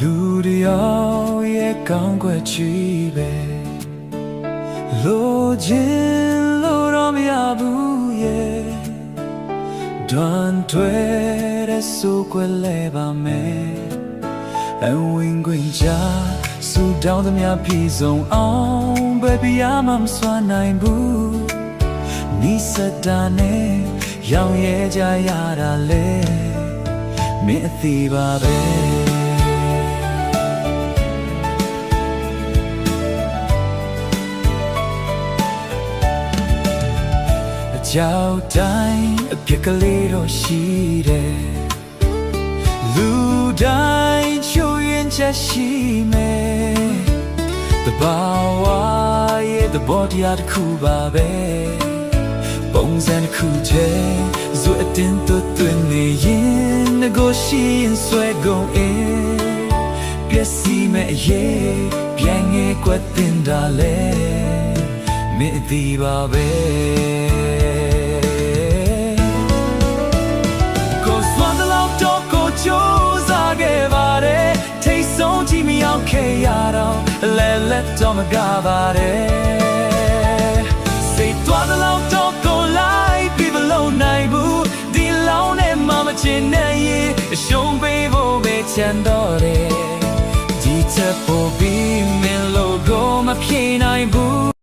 လူတယောက်ရဲ့ကောင်းကွယ်ချီးပဲလိုချင်လို့တော့မရဘူးရဲ့ဒွန်ထွဲတဲ့ဆိုကွယ်လဲပါမယ်အဝင်ခွင့်ချဆူတောင်းသမျှပြည်စုံအောင် baby အမမစွမ်းနိုင်ဘူးနိစတာနဲ့ရောင်ရဲကြရတာလေမင်းအသေးပါပဲကြောက်တိုင်းအပြစ်ကလေးတော့ရှိတယ်လူတိုင်းချိုးရင်ချက်ရှိမယ်တဘာဝရဲ့သဘောတရားတစ်ခုပါပဲပုံစံတစ်ခုတည်းဇွတ်အတင်းသွတ်သွင်းနေရင်ငကိုရှိရင်ဆွဲကုန်အင်းပျက်စီးမဲ့အရေးပြန်ငယ်ကွက်တင်တာလေမင်းအဒီပါပဲကြိုးစားခဲ့ပါတယ်ထိတ်ဆုံးကြည့်မရောက်ခဲ့ရတော့လဲလက်တော့မကားပါတယ်စိတ်သွားတဲ့လောက်တော့ကိုလိုက်ပြီးမလုံးနိုင်ဘူးဒီလောင်းနဲ့မှမချင်နဲ့ရင်ရှုံးပေးဖို့ပဲချမ်းတော့တယ်ဒီချက်ပေါ်ပြီးမင်းလို့ကိုမပြေနိုင်ဘူး